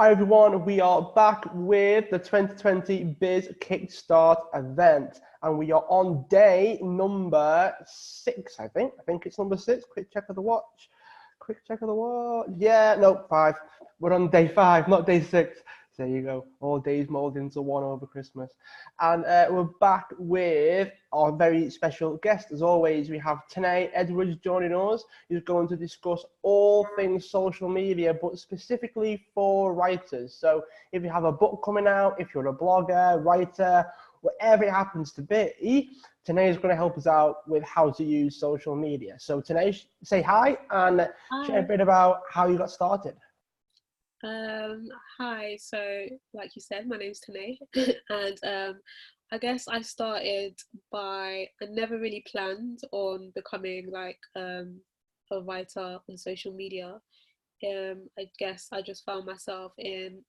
Hi everyone, we are back with the 2020 Biz Kickstart event and we are on day number 6, I think. I think it's number 6. Quick check of the watch. Yeah, no, 5. We're on day 5, not day 6. There you go. All days mold into one over Christmas. And we're back with our very special guest. As always, we have Tene Edwards joining us, who's going to discuss all things social media, but specifically for writers. So if you have a book coming out, if you're a blogger, writer, whatever it happens to be, Tene is going to help us out with how to use social media. So Tene, say hi and share a Hi. bit about how you got started. Um, Hi. So, like you said, my name's Tene, and I guess I started I never really planned on becoming like a writer on social media. I guess I just found myself in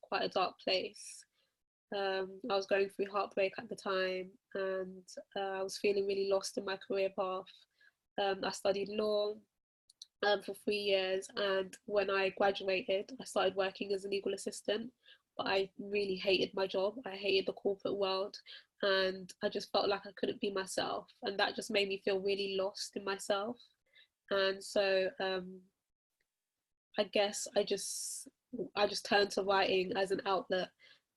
quite a dark place. I was going through heartbreak at the time, and I was feeling really lost in my career path. I studied law for 3 years. And when I graduated, I started working as a legal assistant. But I really hated my job. I hated the corporate world. And I just felt like I couldn't be myself. And that just made me feel really lost in myself. And so I guess I just turned to writing as an outlet.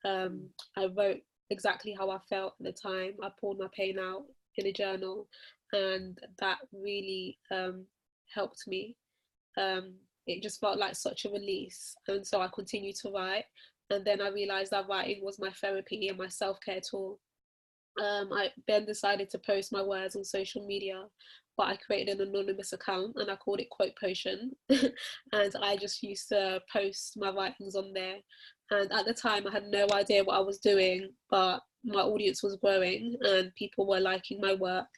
I wrote exactly how I felt at the time. I poured my pain out in a journal, and that really helped me. It just felt like such a release, and so I continued to write. And then I realized that writing was my therapy and my self-care tool. I then decided to post my words on social media, but I created an anonymous account and I called it Quote Potion. And I just used to post my writings on there. And at the time, I had no idea what I was doing, but my audience was growing and people were liking my work.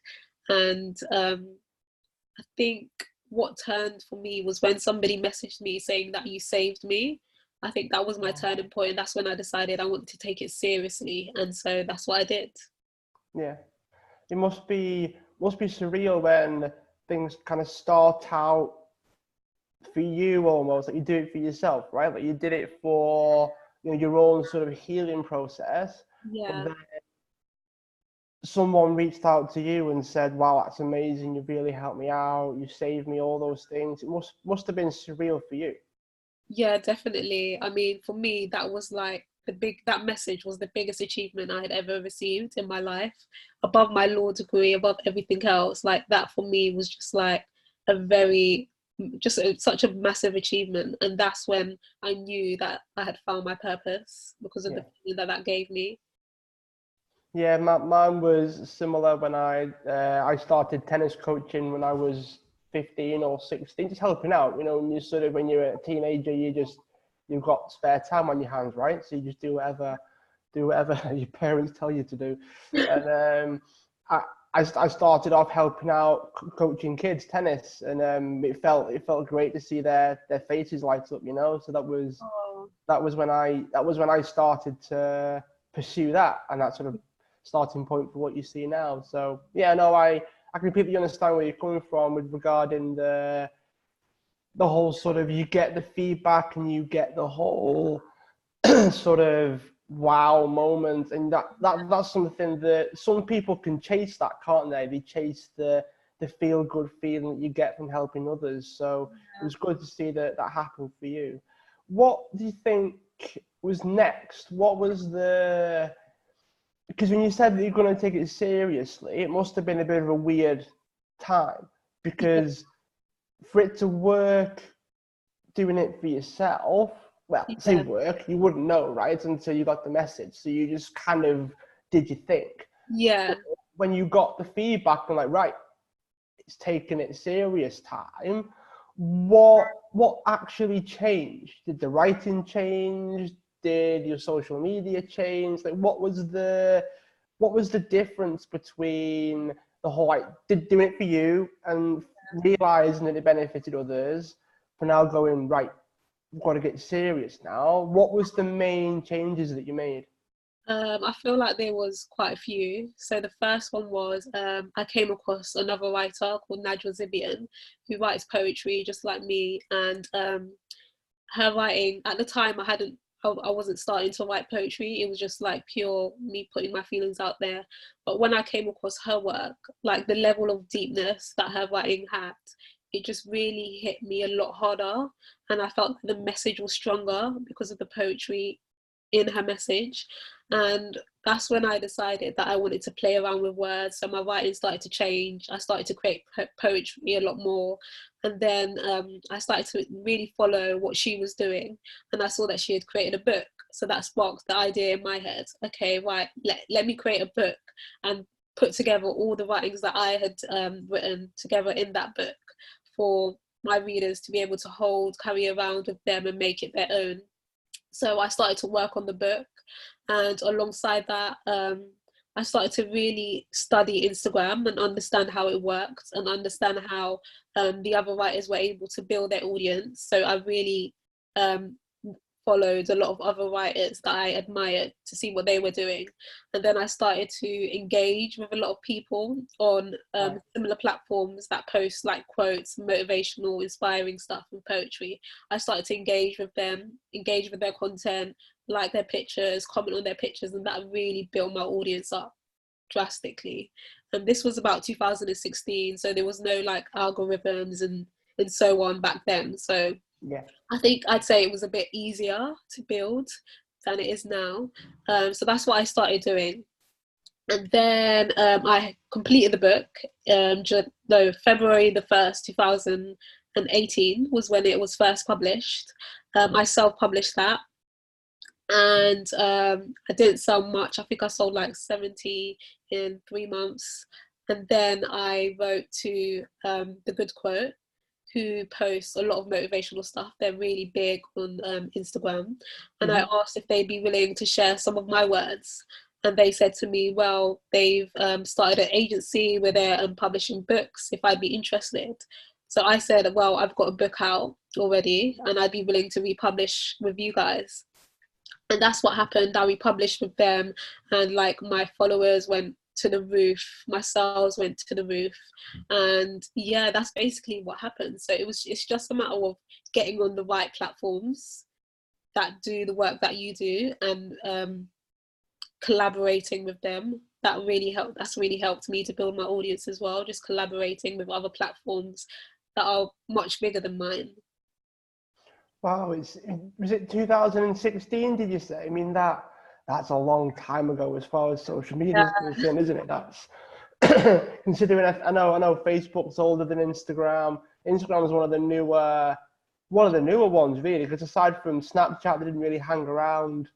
And I think what turned for me was when somebody messaged me saying that you saved me. I think that was my turning point, and that's when I decided I wanted to take it seriously, and so that's what I did. Yeah. It must be surreal when things kind of start out for you almost like you do it for yourself, right? Like you did it for your own sort of healing process, but Yeah. then someone reached out to you and said, "Wow, that's amazing! You really helped me out. You saved me." All those things. It must have been surreal for you. Yeah, definitely. I mean, for me, that message was the biggest achievement I had ever received in my life, above my law degree, above everything else. Like that for me was just like a very, such a massive achievement. And that's when I knew that I had found my purpose because of the Yeah. feeling that that gave me. Yeah, mine was similar when I started tennis coaching when I was 15 or 16, just helping out. When you when you're a teenager, you've got spare time on your hands, right? So you just do whatever your parents tell you to do. And I I started off helping out coaching kids tennis, and it felt great to see their faces light up. So Oh, that was when I started to pursue that, and that sort of starting point for what you see now. So yeah, no, I completely understand where you're coming from with regarding the whole sort of you get the feedback and you get the whole sort of wow moment, and that's something that some people can chase, that can't they? They chase the feel good feeling that you get from helping others. So it was good to see that happen for you. What do you think was next? What was the Because when you said that you're going to take it seriously, it must have been a bit of a weird time, yeah, because for it to work doing it for yourself, well, say yeah, work, you wouldn't know, right, until you got the message. So you just kind of did your thing. yeah. But when you got the feedback and like, right, it's taking it serious time, what actually changed? Did the writing change? Did your social media change? Like, what was the difference between the whole like did doing it for you and realizing that it benefited others, for now going right, we've got to get serious now? What was the main changes that you made? I feel like there was quite a few. So the first one was I came across another writer called Najwa Zibian, who writes poetry just like me, and her writing at the time, I wasn't starting to write poetry. It was just like pure me putting my feelings out there. But when I came across her work, like the level of deepness that her writing had, it just really hit me a lot harder. And I felt the message was stronger because of the poetry in her message. And that's when I decided that I wanted to play around with words. So my writing started to change. I started to create poetry a lot more. And then I started to really follow what she was doing. And I saw that she had created a book. So that sparked the idea in my head. Okay, right, let me create a book and put together all the writings that I had written together in that book for my readers to be able to hold, carry around with them and make it their own. So I started to work on the book, and alongside that, I started to really study Instagram and understand how it worked and understand how the other writers were able to build their audience. So I really um, followed a lot of other writers that I admired to see what they were doing. And then I started to engage with a lot of people on similar platforms that post like quotes, motivational, inspiring stuff and poetry. I started to engage with them, engage with their content, like their pictures, comment on their pictures, and that really built my audience up drastically. And this was about 2016, so there was no like algorithms and so on back then. So Yeah. I think I'd say it was a bit easier to build than it is now. So that's what I started doing. And then I completed the book. February the 1st, 2018 was when it was first published. I self-published that. And I didn't sell much. I think I sold like 70 in 3 months. And then I wrote to The Good Quote, who posts a lot of motivational stuff. They're really big on Instagram. And I asked if they'd be willing to share some of my words. And they said to me, well, they've started an agency where they're publishing books, if I'd be interested. So I said, well, I've got a book out already and I'd be willing to republish with you guys. And that's what happened. I republished with them, and like my followers went to the roof, my sales went to the roof, and yeah, that's basically what happened. So it's just a matter of getting on the right platforms that do the work that you do, and collaborating with them. That's really helped me to build my audience as well, just collaborating with other platforms that are much bigger than mine. Wow, was it 2016? Did you say? I mean that's a long time ago as far as social media is concerned, isn't it? That's considering I know Facebook's older than Instagram. Instagram is one of the newer ones really, because aside from Snapchat, they didn't really hang around.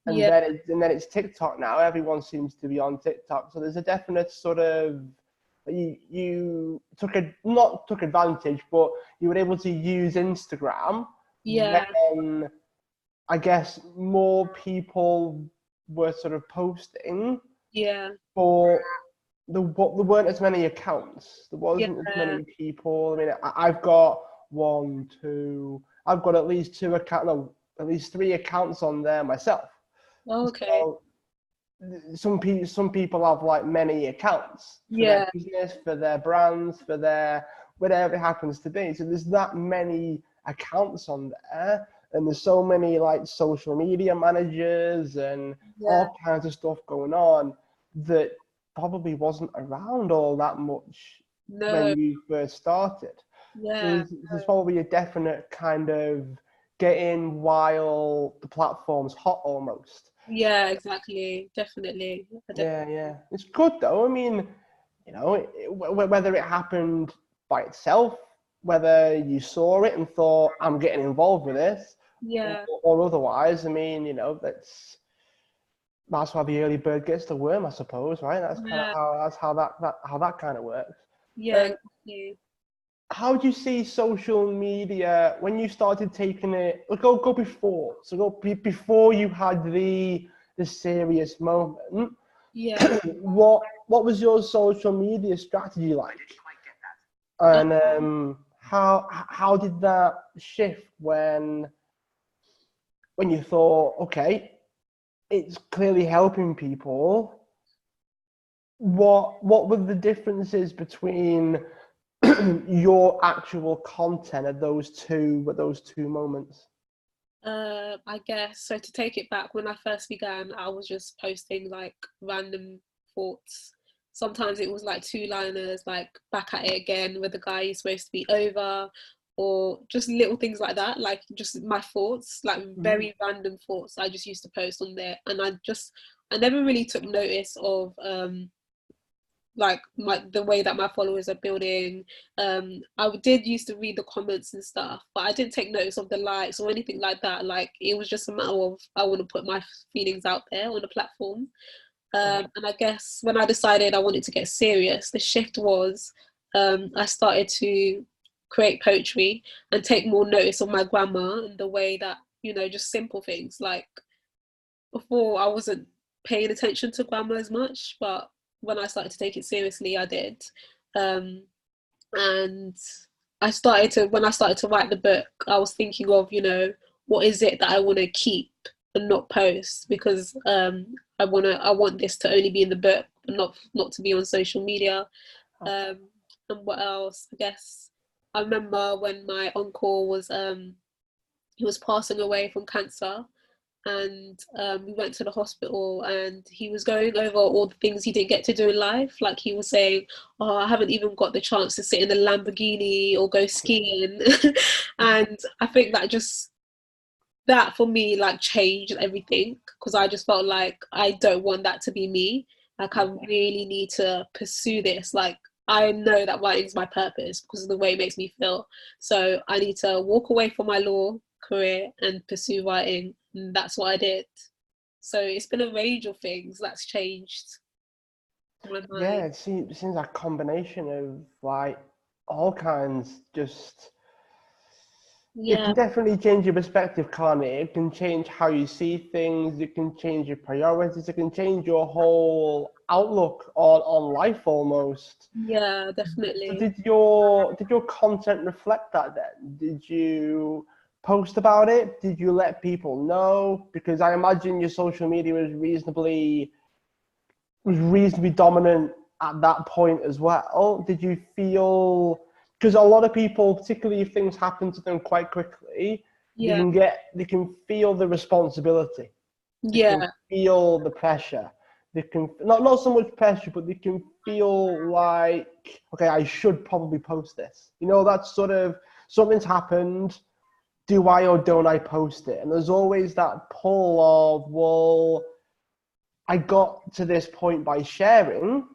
And then it's TikTok now. Everyone seems to be on TikTok. So there's a definite sort of you not took advantage, but you were able to use Instagram. Yeah. When I guess more people were sort of posting. Yeah. But there weren't as many accounts. There wasn't as Yeah. many people. I mean, I've got I've got at least two accounts, no, at least three accounts on there myself. Okay. So some people have like many accounts for their business, for their brands, for their whatever it happens to be. So there's that many accounts on there, and there's so many like social media managers and all kinds of stuff going on that probably wasn't around all that much when you first started. So there's probably a definite kind of get in while the platform's hot almost. Yeah, exactly. Definitely. Yeah. It's good though. I mean, whether it happened by itself, whether you saw it and thought, I'm getting involved with this, or otherwise. I mean, that's why the early bird gets the worm, I suppose, right? That's kind of how that kind of works. Yeah, exactly. How do you see social media when you started taking it? Go before. So before you had the serious moment. Yeah. What was your social media strategy like? And how did that shift when you thought, okay, it's clearly helping people? What were the differences between your actual content at those two moments? I guess so. To take it back, when I first began, I was just posting like random thoughts. Sometimes it was like two-liners, like back at it again, where the guy is supposed to be over, or just little things like that, like just my thoughts, like Mhm. very random thoughts. I just used to post on there, and I never really took notice of like the way that my followers are building. I did used to read the comments and stuff, but I didn't take notice of the likes or anything like that. Like it was just a matter of I want to put my feelings out there on the platform. And I guess when I decided I wanted to get serious, the shift was I started to create poetry and take more notice of my grammar and the way that, just simple things. Like before I wasn't paying attention to grammar as much, but when I started to take it seriously, I did. Um, and when I started to write the book, I was thinking of, what is it that I want to keep and not post, because I want this to only be in the book, but not to be on social media. Um, and what else? I guess I remember when my uncle he was passing away from cancer, and we went to the hospital, and he was going over all the things he didn't get to do in life. Like he was saying, oh, I haven't even got the chance to sit in a Lamborghini or go skiing. And I think that for me like changed everything, because I just felt like I don't want that to be me. Like I really need to pursue this. Like I know that writing is my purpose because of the way it makes me feel. So I need to walk away from my law career and pursue writing. And that's what I did. So it's been a range of things that's changed my Yeah, mind. it seems a combination of like all kinds. Just it Yeah, can definitely change your perspective, can't it? It can change how you see things. It can change your priorities. It can change your whole outlook on life almost. yeah, So definitely. did your content reflect that then? Did you post about it? Did you let people know? Because I imagine your social media was reasonably dominant at that point as well. Did you feel, because a lot of people, particularly if things happen to them quite quickly, Yeah, they can feel the responsibility. They can yeah, feel the pressure. They can not so much pressure, but they can feel like, okay, I should probably post this. That's sort of something's happened. Do I or don't I post it? And there's always that pull of, well, I got to this point by sharing.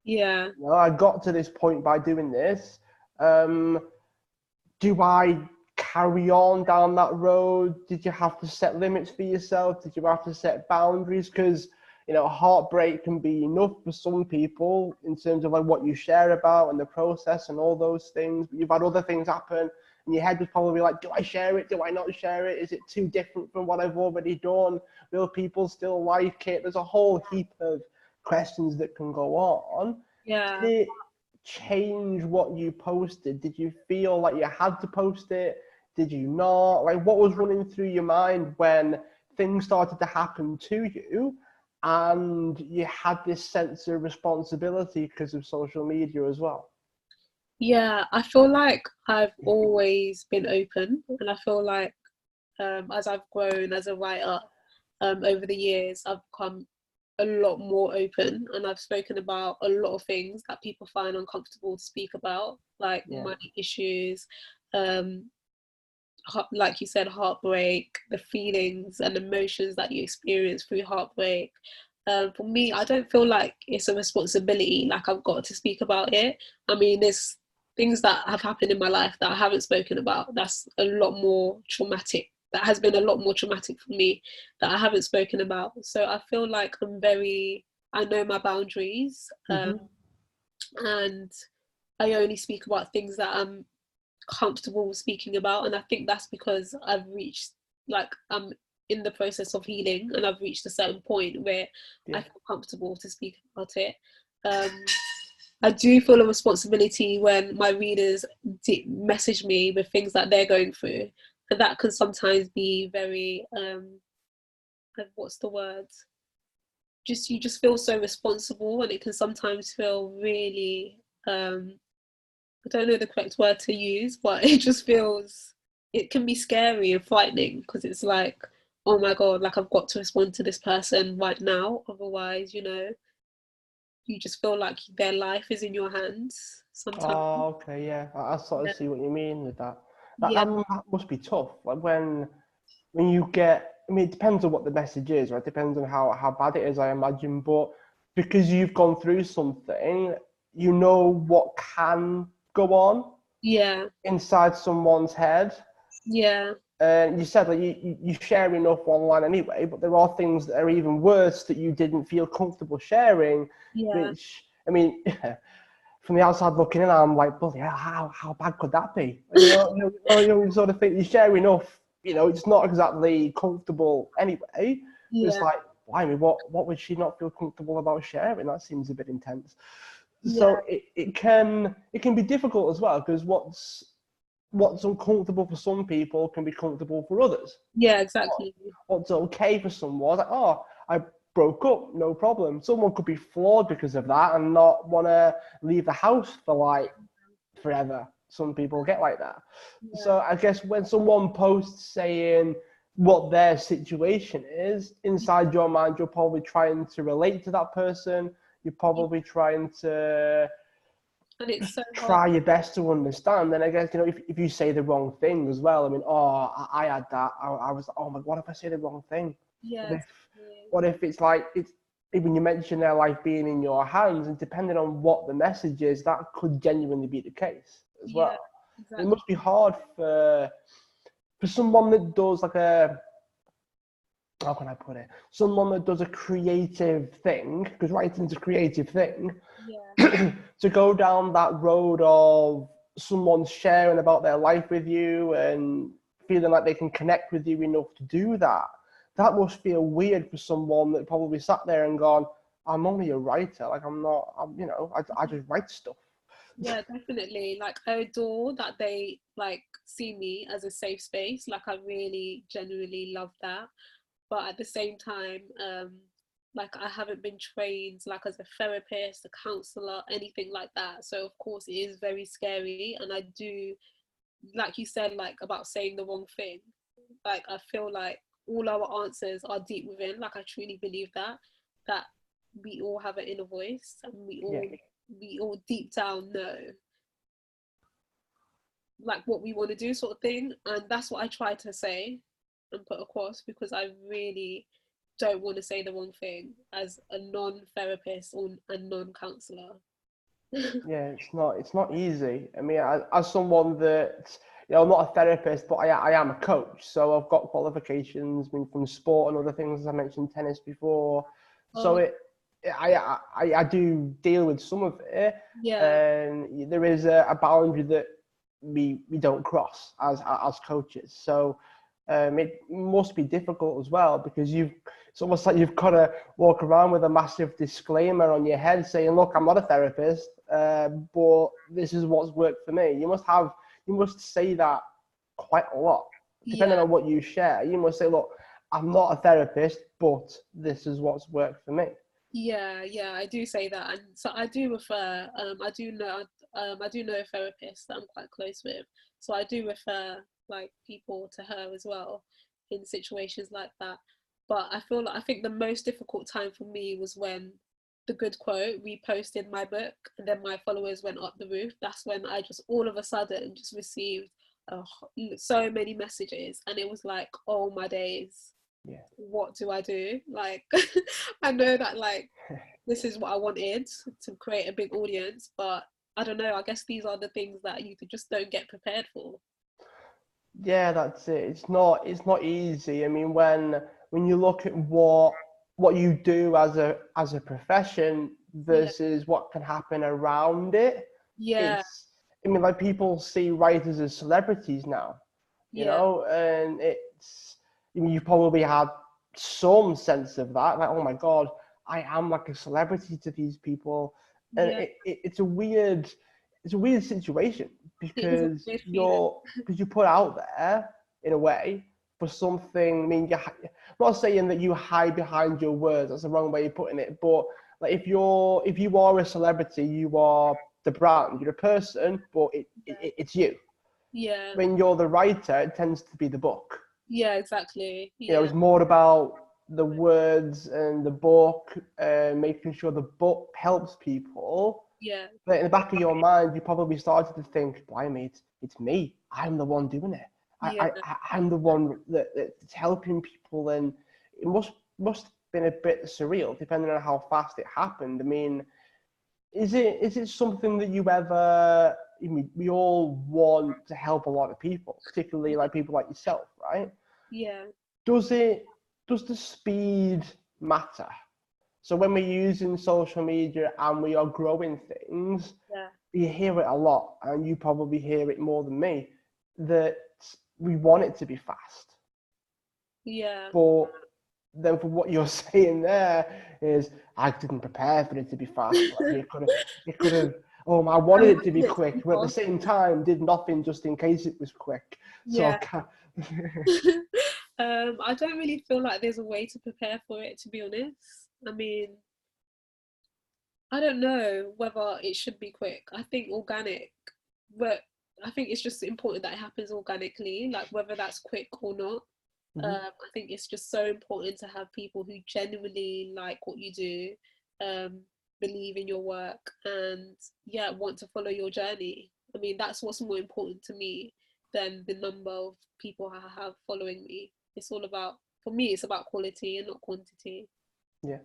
yeah, I got to this point by doing this. Um, do I carry on down that road? Did you have to set limits for yourself? Did you have to set boundaries? Because heartbreak can be enough for some people in terms of like what you share about and the process and all those things. But you've had other things happen, and your head was probably like, do I share it? Do I not share it? Is it too different from what I've already done? Will people still like it? There's a whole heap of questions that can go on. yeah. Did it change what you posted? Did you feel like you had to post it? Did you not? Like, what was running through your mind when things started to happen to you and you had this sense of responsibility because of social media as well? Yeah, I feel like I've always been open, and I feel like as I've grown as a writer over the years, I've become a lot more open, and I've spoken about a lot of things that people find uncomfortable to speak about, like Yeah. money issues, um, like you said, heartbreak, the feelings and emotions that you experience through heartbreak. For me, I don't feel like it's a responsibility, like I've got to speak about it. I mean, there's things that have happened in my life that I haven't spoken about. That's a lot more traumatic. That has been a lot more traumatic for me that I haven't spoken about. So I feel like I know my boundaries, Mm-hmm. and I only speak about things that I'm comfortable speaking about. And I think that's because I'm in the process of healing, and I've reached a certain point where I Yeah. feel comfortable to speak about it. um, I do feel a responsibility when my readers message me with things that they're going through, and that can sometimes be very what's the word, just you just feel so responsible, and it can sometimes feel really I don't know the correct word to use, but it just feels, it can be scary and frightening, because it's like, oh my God, like I've got to respond to this person right now. Otherwise, you just feel like their life is in your hands sometimes. Oh, okay, yeah. I sort Yeah. of see what you mean with that. That Yeah. that must be tough. Like when you get, I mean, it depends on what the message is, right? It depends on how bad it is, I imagine. But because you've gone through something, you know what can go on Yeah. inside someone's head. Yeah. And you said that you share enough online anyway, but there are things that are even worse that you didn't feel comfortable sharing, Yeah. which, I mean, from the outside looking in, I'm like, bloody hell, how bad could that be? You sort of think you share enough, it's not exactly comfortable anyway. But it's Yeah. like, blimey, what would she not feel comfortable about sharing? That seems a bit intense. Yeah. So it can be difficult as well, because what's uncomfortable for some people can be comfortable for others. Yeah, exactly. What's okay for someone, like, oh, I broke up, no problem. Someone could be flawed because of that and not want to leave the house for like forever. Some people get like that. Yeah. So I guess when someone posts saying what their situation is, inside your mind, you're probably trying to relate to that person. You're Yeah. probably trying to And it's just so hard. try your best to understand. And I guess, if you say the wrong thing as well, I mean, oh, I had that. I was, oh my, what if I say the wrong thing? Yeah, What if, exactly. what if it's like, when you mention their life being in your hands, and depending on what the message is, that could genuinely be the case as Yeah, well. It exactly. must be hard for someone that does like how can I put it? Someone that does a creative thing, because writing's a creative thing, Yeah. to go down that road of someone sharing about their life with you and feeling like they can connect with you enough to do that. That must feel weird for someone that probably sat there and gone, I'm only a writer. Like, I'm not, I just write stuff. Yeah, definitely. Like I adore that they like see me as a safe space. Like I really genuinely love that. But at the same time, like I haven't been trained like as a therapist, a counselor, anything like that. So of course it is very scary. And I do, like you said, like about saying the wrong thing. Like I feel like all our answers are deep within. Like I truly believe that we all have an inner voice and Yeah. we all deep down know like what we want to do, sort of thing. And that's what I try to say and put across, because I really don't want to say the wrong thing as a non-therapist or a non-counselor. Yeah, it's not easy. I mean, as someone that, I'm not a therapist, but I am a coach, so I've got qualifications, I mean, from sport and other things, as I mentioned, tennis before. So Oh, I do deal with some of it, yeah. and there is a boundary that we don't cross as coaches. So it must be difficult as well, because it's almost like you've got to walk around with a massive disclaimer on your head saying, look, I'm not a therapist, but this is what's worked for me. You must say that quite a lot, depending Yeah. on what you share. You must say, look, I'm not a therapist, but this is what's worked for me. Yeah, yeah, I do say that, and so I do refer. I do know a therapist that I'm quite close with, so I do refer like people to her as well in situations like that. But I think the most difficult time for me was when the good quote reposted my book, and then my followers went up the roof. That's when I just all of a sudden just received so many messages, and it was like, oh my days, Yeah. what do I do? Like, I know that like this is what I wanted to create a big audience, but I don't know. I guess these are the things that you just don't get prepared for. Yeah, that's it. It's not easy. I mean, when you look at what you do as a profession Yeah, versus what can happen around it, yeah, it's I mean, like, people see writers as celebrities now, yeah, and I mean, you probably had some sense of that, like, oh my God, I am like a celebrity to these people, and yeah. it's a weird situation, It is a because weird feeling. you put out there in a way for something. I mean, I'm not saying that you hide behind your words. That's the wrong way of putting it. But like, if you are a celebrity, you are the brand. You're a person, but it's you. Yeah, When you're the writer, it tends to be the book. Yeah, exactly. You know, Yeah, it's more about the words and the book, making sure the book helps people. yeah, But in the back of your mind, you probably started to think, blimey, it's me. I'm the one doing it. yeah, I'm the one that's helping people. And it must have been a bit surreal, depending on how fast it happened. I mean, is it something that you ever, I mean, we all want to help a lot of people, particularly like people like yourself, right? yeah, Does the speed matter? So when we're using social media and we are growing things, yeah, you hear it a lot, and you probably hear it more than me, that we want it to be fast. yeah. But then for what you're saying there is, I didn't prepare for it to be fast. Like it could have, oh, I I wanted it to wanted be it to quick, be but at the fast. same time, did nothing just in case it was quick. So I Yeah. can't. I don't really feel like there's a way to prepare for it, to be honest. I mean, I don't know whether it should be quick. I think organic, but I think it's just important that it happens organically, like whether that's quick or not. Mhm. I think it's just so important to have people who genuinely like what you do, believe in your work, and yeah, want to follow your journey. I mean, that's what's more important to me than the number of people I have following me. It's all about, for me, it's about quality and not quantity. Yeah.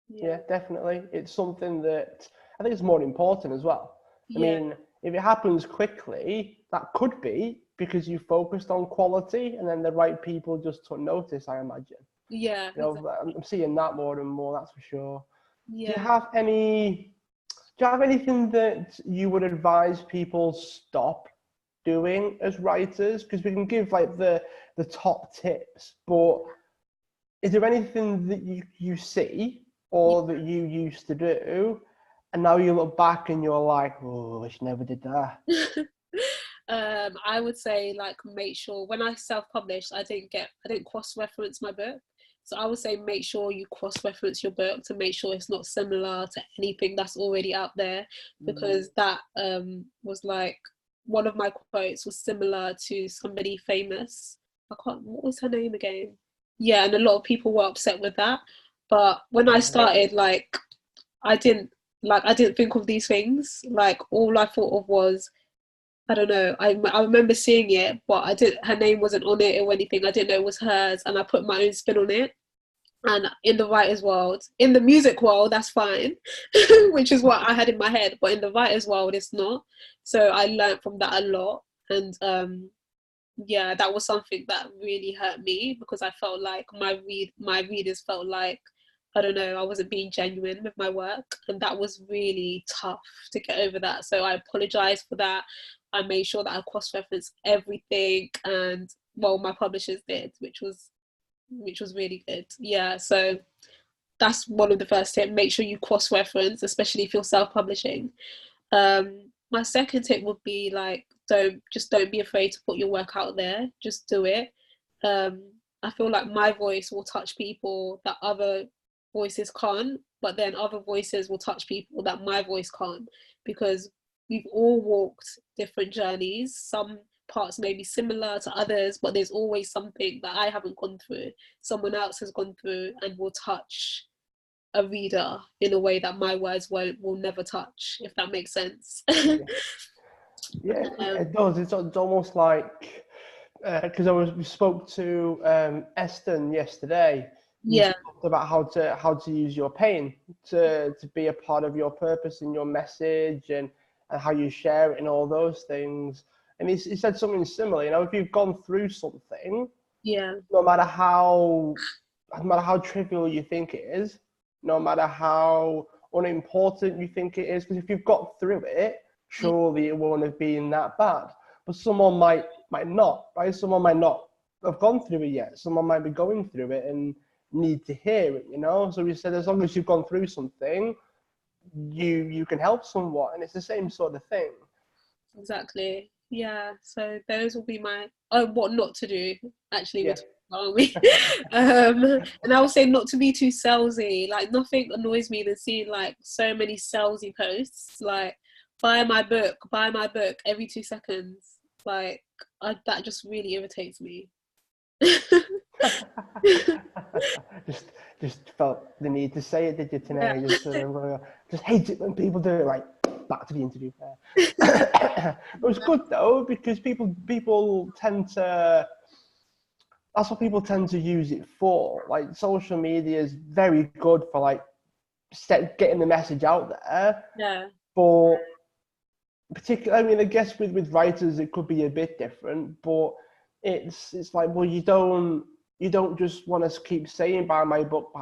Yeah. Yeah, definitely. It's something that I think is more important as well. I Yeah. mean, if it happens quickly, that could be because you focused on quality and then the right people just took notice, I imagine. Yeah. You know, I'm seeing that more and more, that's for sure. Do you Yeah. have any, do you have anything that you would advise people stop doing as writers? Because we can give like the top tips, but is there anything that you see Yeah. or that you used to do and now you look back and you're like, oh, I wish I never did that? I would say like make sure when I self-published, I didn't cross-reference my book. So I would say make sure you cross-reference your book to make sure it's not similar to anything that's already out there, because that was like one of my quotes was similar to somebody famous. I can't. What was her name again? Yeah, and a lot of people were upset with that. But when I started, like I didn't I didn't think of these things. Like all I thought of was I don't know. I remember seeing it, but I didn't. Her name wasn't on it or anything. I didn't know it was hers, and I put my own spin on it. And in the writers' world, in the music world, that's fine, which is what I had in my head. But in the writers' world, it's not. So I learned from that a lot, and yeah, that was something that really hurt me because I felt like my readers felt like I don't know, I wasn't being genuine with my work, and that was really tough to get over that. So I apologized for that. I made sure that I cross-referenced everything, and well, my publishers did, which was really good. Yeah, so that's one of the first tips. Make sure you cross-reference, especially if you're self-publishing. My second tip would be like don't be afraid to put your work out there. Just do it. Um, I feel like my voice will touch people that other voices can't, but then other voices will touch people that my voice can't, because we've all walked different journeys. Some parts may be similar to others, but there's always something that I haven't gone through, someone else has gone through, and will touch a reader in a way that my words will never touch, if that makes sense. Yeah, yeah, um, it does. It's almost like because we spoke to Eston yesterday. You yeah, talked about how to use your pain to be a part of your purpose and your message and how you share it and all those things. And he said something similar. You know, if you've gone through something, yeah, no matter how no matter how trivial you think it is, no matter how unimportant you think it is, because if you've got through it, yeah, surely it won't have been that bad. But someone might not, right? Someone might not have gone through it yet. Someone might be going through it and need to hear it, you know? So we said as long as you've gone through something, you can help someone. And it's the same sort of thing. exactly. Yeah, so those will be my oh, what not to do. Actually, we're Yeah. talking about, aren't we? And I would say not to be too salesy. Like nothing annoys me than seeing like so many salesy posts, like buy my book every 2 seconds. Like that just really irritates me. just just felt the need to say it, did you, Yeah. Tene? Just hate it when people do it. Like, back to the interview. It was good though, because people tend to. That's what people tend to use it for. Like, social media is very good for like getting the message out there. Yeah. But particularly, I mean, I guess with writers it could be a bit different, but it's like, well, you don't just want to keep saying buy my book,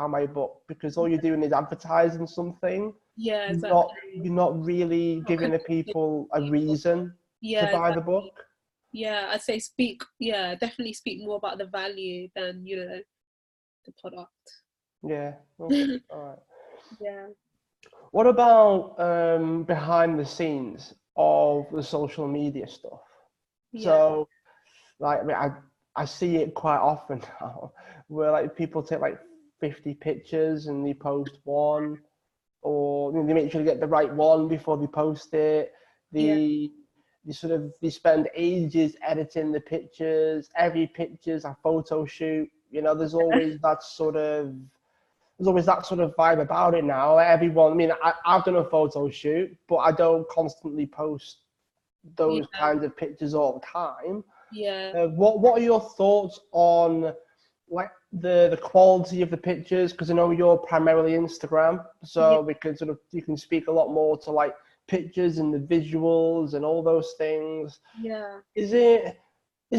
because all you're doing is advertising something. Yeah, You're not exactly. you're not really Not giving the connecting people a people. reason to Yeah, buy the exactly. book. Yeah, I'd say definitely speak more about the value than, the product. Yeah. Okay. All right. Yeah. What about behind the scenes of the social media stuff? Yeah. So, like, I mean, I see it quite often now, where like people take like 50 pictures and they post one, or they make sure to get the right one before they post it. Yeah. They spend ages editing the pictures. Every picture's a photo shoot. There's always that sort of vibe about it now. Everyone, I mean, I've done a photo shoot, but I don't constantly post those Yeah. kinds of pictures all the time. Yeah. What are your thoughts on like the quality of the pictures? Because I know you're primarily Instagram, Yeah. so you can speak a lot more to like pictures and the visuals and all those things. Yeah. Is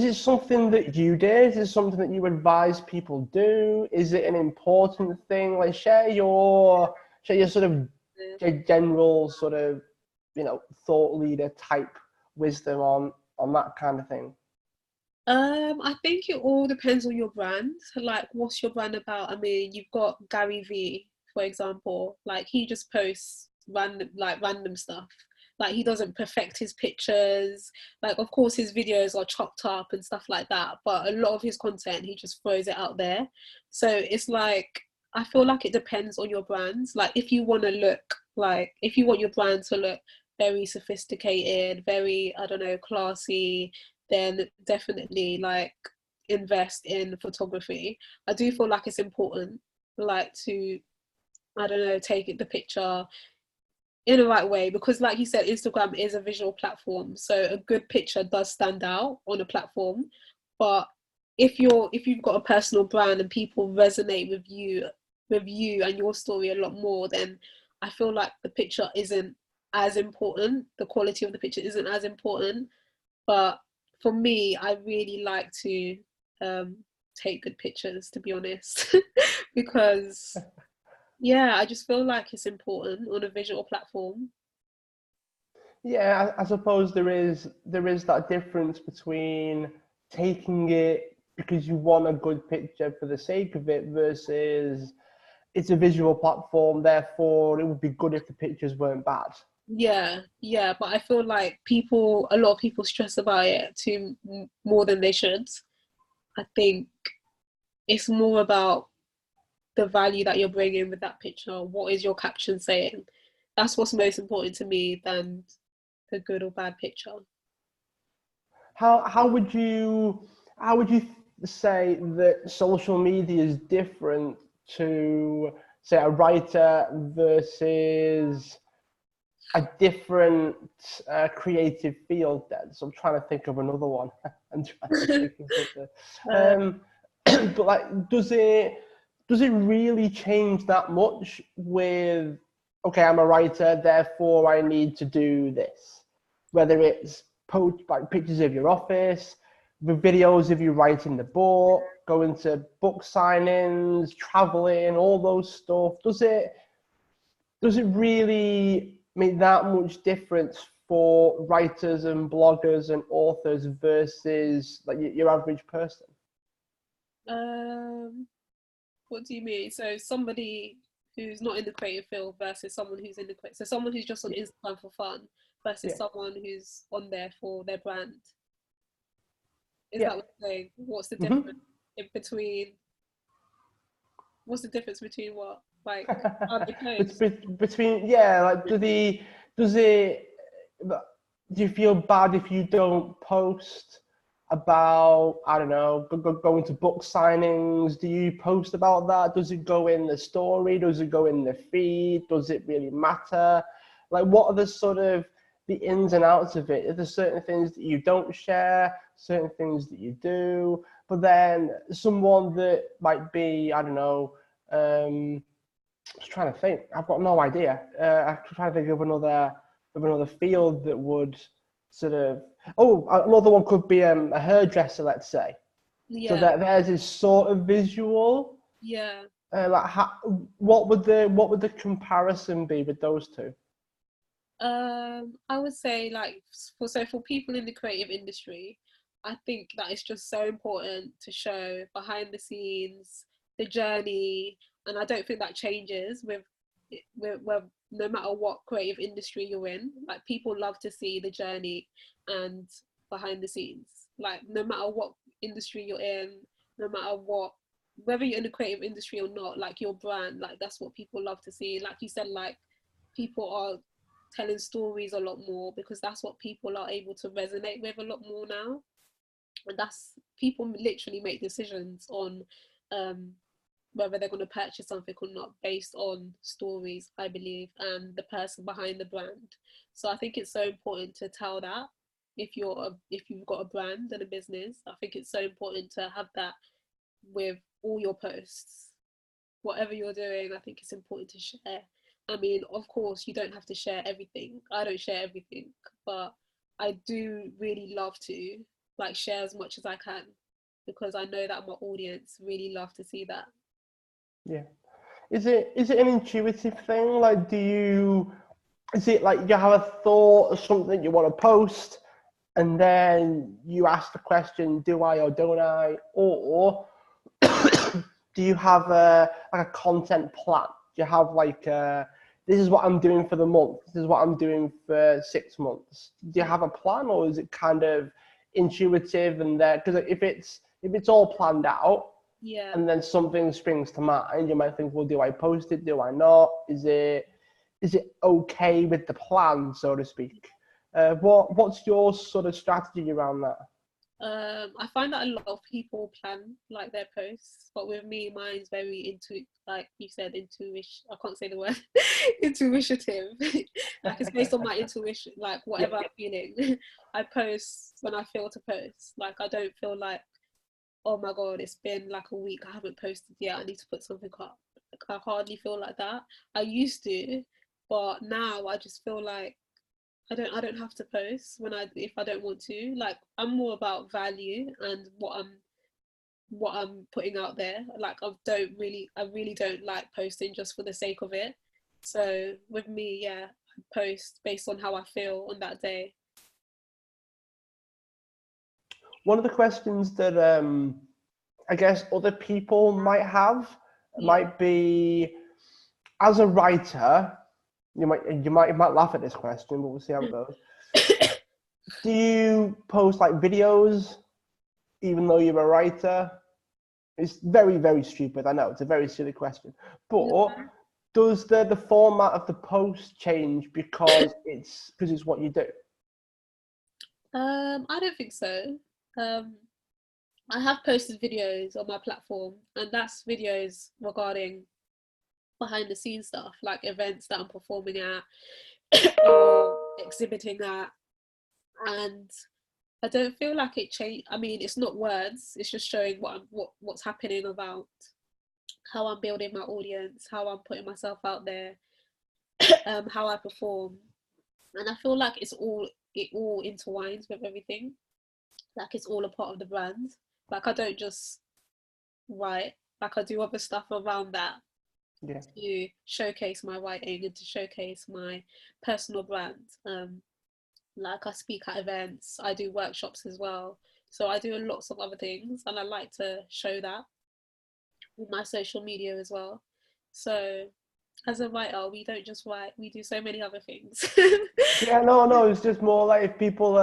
it something that you did? Is it something that you advise people do? Is it an important thing? Like, share your sort of general sort of thought leader type wisdom on that kind of thing. I think it all depends on your brand. Like, what's your brand about? I mean, you've got Gary V, for example. Like, he just posts random stuff. Like, he doesn't perfect his pictures. Like, of course, his videos are chopped up and stuff like that. But a lot of his content, he just throws it out there. So it's like, I feel like it depends on your brands. Like, if you want your brand to look very sophisticated, very, I don't know, classy, then definitely like invest in photography. I do feel like it's important, like to, I don't know, take the picture in the right way, because like you said, Instagram is a visual platform, so a good picture does stand out on a platform. But if you've got a personal brand and people resonate with you and your story a lot more, then I feel like the picture isn't as important, the quality of the picture isn't as important. But for me, I really like to um, take good pictures, to be honest, because yeah, I just feel like it's important on a visual platform. Yeah, I suppose there is that difference between taking it because you want a good picture for the sake of it versus it's a visual platform, therefore it would be good if the pictures weren't bad. Yeah, yeah, but I feel like a lot of people stress about it too more than they should. I think it's more about the value that you're bringing with that picture. What is your caption saying? That's what's most important to me than the good or bad picture. How would you say that social media is different to say a writer versus a different creative field then? So I'm trying to think of another one. I'm trying to think of something. uh, But like, does it really change that much with, okay, I'm a writer, therefore I need to do this? Whether it's post like pictures of your office, the videos of you writing the book, going to book signings, traveling, all those stuff. Does it really make that much difference for writers and bloggers and authors versus like your average person? um, what do you mean? So somebody who's not in the creative field versus someone who's in the creative. So someone who's just on Instagram for fun versus Yeah. someone who's on there for their brand. Is Yeah. that what you're saying? What's the Hmm. difference in between? What's the difference between what? Like how they post? Between, yeah, like does it do you feel bad if you don't post about, I don't know, going to book signings? Do you post about that? Does it go in the story? Does it go in the feed? Does it really matter? Like, what are the sort of the ins and outs of it? Are there certain things that you don't share, certain things that you do? But then someone that might be, I don't know, just trying to think. I've got no idea. I'm trying to think of another field that would sort of. Oh, another one could be a hairdresser, let's say. So Yeah, that theirs is sort of visual. yeah. Like, what would the comparison be with those two? I would say like for people in the creative industry, I think that it's just so important to show behind the scenes, the journey, and I don't think that changes with no matter what creative industry you're in. Like people love to see the journey and behind the scenes. Like no matter what industry you're in, no matter what whether you're in the creative industry or not, like your brand, like that's what people love to see. Like you said, like people are telling stories a lot more because that's what people are able to resonate with a lot more now. And that's people literally make decisions on um, whether they're going to purchase something or not based on stories, I believe, and the person behind the brand. So I think it's so important to tell that if you've got a brand and a business, I think it's so important to have that with all your posts. Whatever you're doing, I think it's important to share. I mean, of course, you don't have to share everything. I don't share everything, but I do really love to like share as much as I can because I know that my audience really love to see that. Yeah. Is it an intuitive thing? Like, is it like you have a thought or something you want to post, and then you ask the question, do I or don't I? Or do you have like a content plan? Do you have like this is what I'm doing for the month, this is what I'm doing for 6 months? Do you have a plan, or is it kind of intuitive and there? Because if it's all planned out Yeah. and then something springs to mind, you might think, well, do I post it? Do I not? Is it okay with the plan, so to speak? What's your sort of strategy around that? I find that a lot of people plan like their posts, but with me, mine's very like you said, intuition. I can't say the word, intuitive. Like it's based on my intuition, like Yeah. whatever I'm feeling. I post when I feel to post. Like I don't feel like, oh my god, it's been like a week, I haven't posted yet, I need to put something up. Like, I hardly feel like that. I used to, but now I just feel like I don't have to post when I if I don't want to. Like I'm more about value and what I'm putting out there. Like I really don't like posting just for the sake of it. So with me, yeah, I post based on how I feel on that day. One of the questions that I guess other people might have Yeah. might be, as a writer, you might laugh at this question, but we'll see how it goes. Do you post like videos even though you're a writer? It's very, very stupid. I know it's a very silly question, but does the format of the post change because it's what you do? I don't think so. Um, I have posted videos on my platform, and that's videos regarding behind the scenes stuff, like events that I'm performing at or exhibiting at, and I don't feel like it changed. I mean, it's not words; it's just showing what's happening about how I'm building my audience, how I'm putting myself out there, how I perform, and I feel like it all intertwines with everything. Like it's all a part of the brand. Like I don't just write. Like I do other stuff around that Yeah. to showcase my writing and to showcase my personal brand. Like I speak at events, I do workshops as well. So I do lots of other things and I like to show that with my social media as well. So as a writer, we don't just write, we do so many other things. Yeah, no, no. It's just more like if people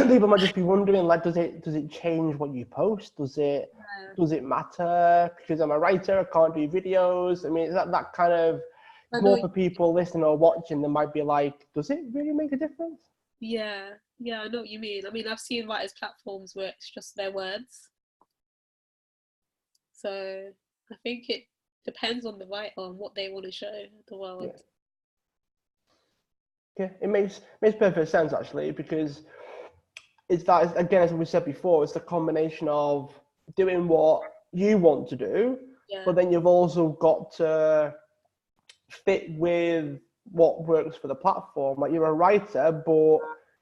people might just be wondering, like, does it change what you post? Does it matter? Because I'm a writer, I can't do videos. I mean, that kind of, I it's know, more for people listening or watching that might be like, does it really make a difference? yeah. Yeah, I know what you mean. I mean, I've seen writers' platforms where it's just their words. So I think it depends on the writer on what they want to show the world. Yeah. Yeah, it makes perfect sense actually, because it's that, again, as we said before, it's the combination of doing what you want to do, Yeah, but then you've also got to fit with what works for the platform. Like, you're a writer, but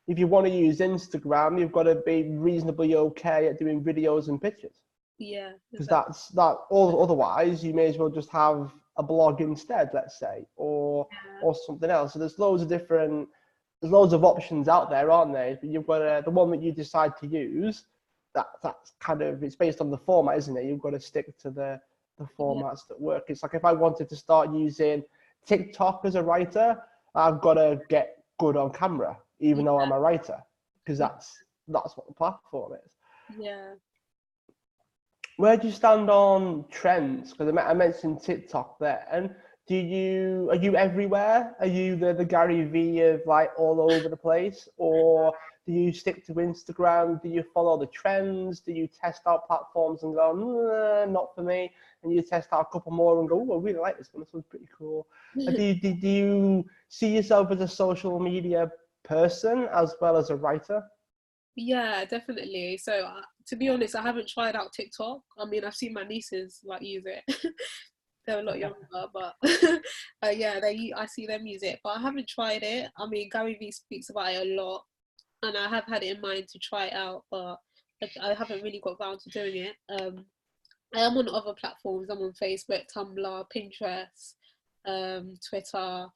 if you want to use Instagram, you've got to be reasonably okay at doing videos and pictures. yeah, Because exactly. that's that. Or otherwise, you may as well just have a blog instead, let's say, Yeah, or something else. So there's loads of options out there, aren't there? But you've got the one that you decide to use. That's kind of, it's based on the format, isn't it? You've got to stick to the yeah, formats that work. It's like if I wanted to start using TikTok as a writer, I've got to get good on camera, even though I'm a writer, because that's what the platform is. yeah. Where do you stand on trends? Because I mentioned TikTok there, and are you everywhere? Are you the Gary V of like all over the place, or do you stick to Instagram? Do you follow the trends? Do you test out platforms and go, not for me? And you test out a couple more and go, oh, I really like this one. This one's pretty cool. Do you see yourself as a social media person as well as a writer? Yeah, definitely. So, to be honest, I haven't tried out TikTok. I mean, I've seen my nieces like use it. They're a lot younger, but yeah, I see them use it, but I haven't tried it. I mean, Gary Vee speaks about it a lot, and I have had it in mind to try it out, but I haven't really got round to doing it. I am on other platforms. I'm on Facebook, Tumblr, Pinterest, Twitter.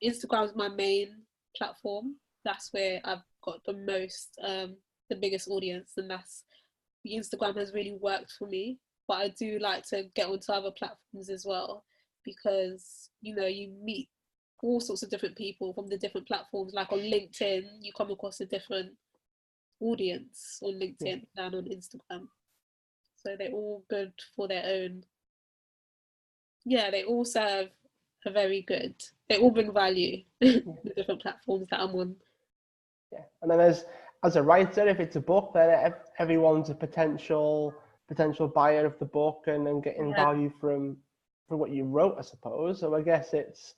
Instagram's my main platform. That's where I've got the biggest audience, and that's the Instagram has really worked for me. But I do like to get onto other platforms as well, because you meet all sorts of different people from the different platforms. Like on LinkedIn, you come across a different audience on Yeah. LinkedIn than on Instagram. So they're all good for their own. Yeah, they all serve a very good. They all bring value. The different platforms that I'm on. Yeah, and then as a writer, if it's a book, then everyone's a potential buyer of the book, and then getting Yeah, value from what you wrote, I suppose. So I guess it's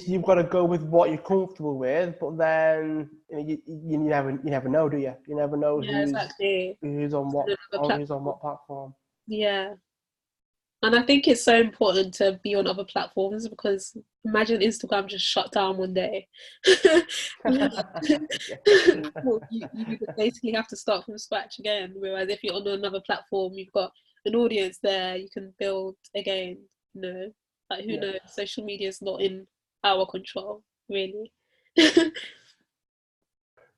you've got to go with what you're comfortable with, but then you never know, do you? You never know yeah, exactly. who's on what platform. Yeah. And I think it's so important to be on other platforms, because imagine Instagram just shut down one day. Well, you basically have to start from scratch again. Whereas if you're on another platform, you've got an audience there, you can build again. Like who Yeah. knows? Social media is not in our control, really.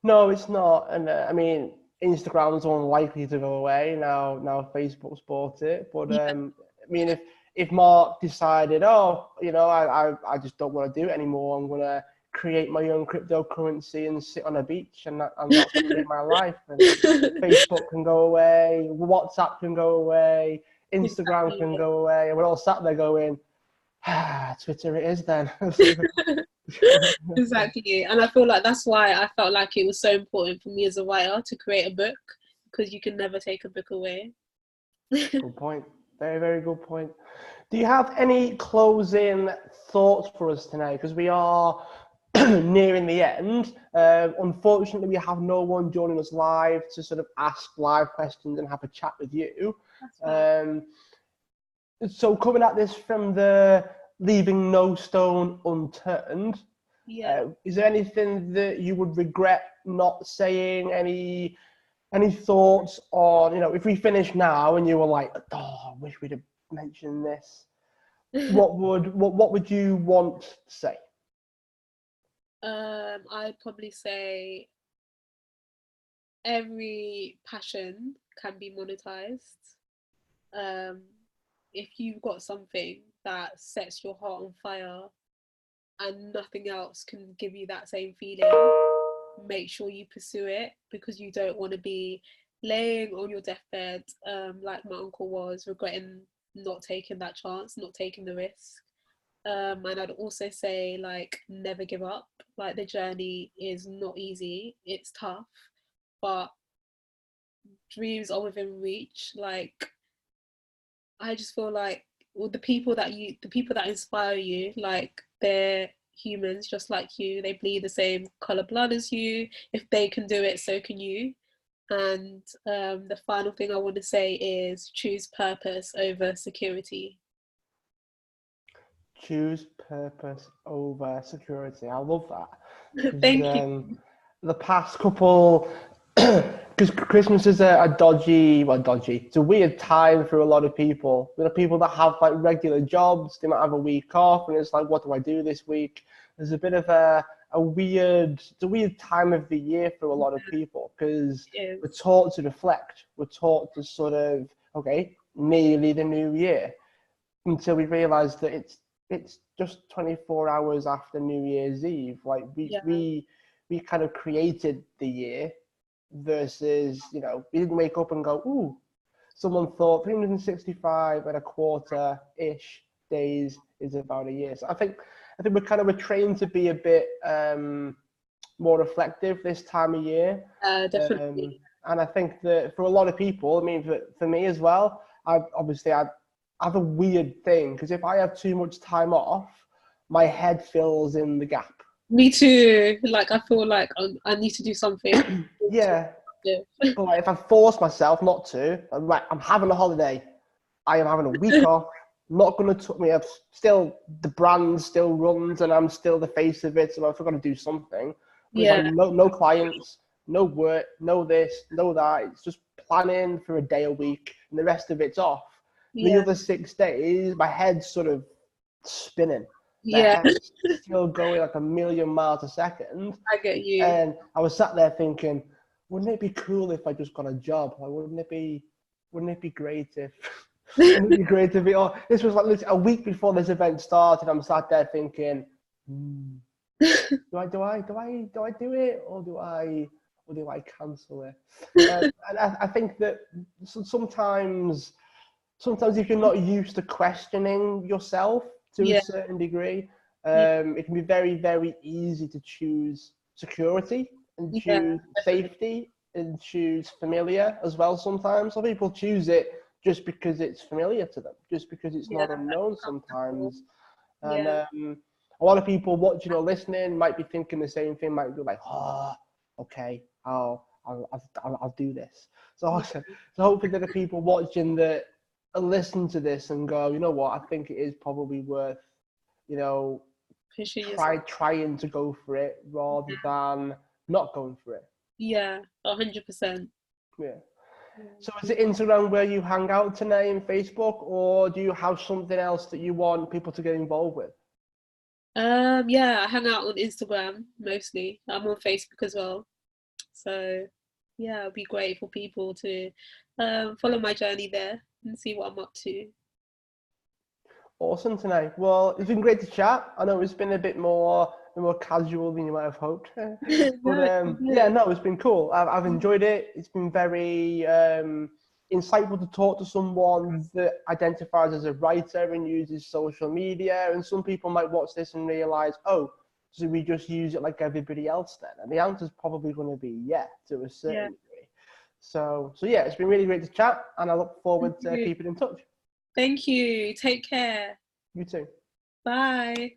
No, it's not. And I mean, Instagram's unlikely to go away now. Now Facebook's bought it. But Yeah, I mean, if Mark decided, oh, I just don't want to do it anymore. I'm gonna create my own cryptocurrency and sit on a beach, and that's gonna be my life. And Facebook can go away, WhatsApp can go away, Instagram can exactly. go away, and we're all sat there going, Twitter it is then. Exactly. And I feel like that's why I felt like it was so important for me as a writer to create a book, because you can never take a book away. Good point. Very, very good point. Do you have any closing thoughts for us tonight? Because we are nearing the end. Unfortunately, we have no one joining us live to sort of ask live questions and have a chat with you. That's fine. Um, so coming at this from the leaving no stone unturned, Yeah. is there anything that you would regret not saying? Any thoughts on, if we finish now and you were like, oh, I wish we'd have mentioned this, what would you want to say? I'd probably say every passion can be monetized. Um, if you've got something that sets your heart on fire and nothing else can give you that same feeling, make sure you pursue it, because you don't want to be laying on your deathbed, like my uncle was, regretting not taking that chance, not taking the risk. And I'd also say like never give up. Like the journey is not easy, it's tough, but dreams are within reach. Like I just feel like with the people that inspire you, like they're humans just like you. They bleed the same color blood as you. If they can do it, so can you. And the final thing I want to say is choose purpose over security. Choose purpose over security. I love that. Thank you. The past couple, because Christmas is a dodgy, well, dodgy. It's a weird time for a lot of people. There are people that have like regular jobs. They might have a week off, and it's like, what do I do this week? There's a bit of it's a weird time of the year for a lot of people because we're taught to reflect. We're taught to sort of, okay, nearly the new year, until we realize that it's just 24 hours after New Year's Eve. Like we kind of created the year versus, we didn't wake up and go, ooh, someone thought 365 and a quarter ish days is about a year. So I think we're trained to be a bit more reflective this time of year. Definitely. And I think that for a lot of people, I mean, for me as well, I have a weird thing because if I have too much time off, my head fills in the gap. Me too. Like I feel like I need to do something. Yeah. But like, if I force myself not to, I'm having a holiday. I am having a week off. Not going to me. The brand still runs, and I'm still the face of it. So I've got to do something. But it's like no clients, no work, no this, no that. It's just planning for a day a week, and the rest of it's off. The other 6 days, my head's sort of spinning. The head's still going like a million miles a second. I get you. And I was sat there thinking, wouldn't it be cool if I just got a job? Like, wouldn't it be great if wouldn't it be great if this was like a week before this event started. I'm sat there thinking, do I do it or do I cancel it? And I think that sometimes if you're not used to questioning yourself to a certain degree, it can be very, very easy to choose security and choose safety and choose familiar as well sometimes. Some people choose it just because it's familiar to them, just because it's not unknown sometimes. And a lot of people watching or listening might be thinking the same thing, might be like, okay, I'll do this. So hopefully there are people watching that listen to this and go, you know what, I think it is probably worth, trying to go for it rather than not going for it. Yeah, 100%. Yeah. So is it Instagram where you hang out today and Facebook, or do you have something else that you want people to get involved with? I hang out on Instagram mostly. I'm on Facebook as well. So yeah, it'd be great for people to follow my journey there and see what I'm up to. Awesome tonight. Well, it's been great to chat. I know it's been a bit more casual than you might have hoped. But it's been cool. I've enjoyed it. It's been very insightful to talk to someone that identifies as a writer and uses social media. And some people might watch this and realize, oh, so we just use it like everybody else then? And the answer is probably going to be to a certain degree. So it's been really great to chat, and I look forward to keeping in touch. Thank you. Take care. You too. Bye.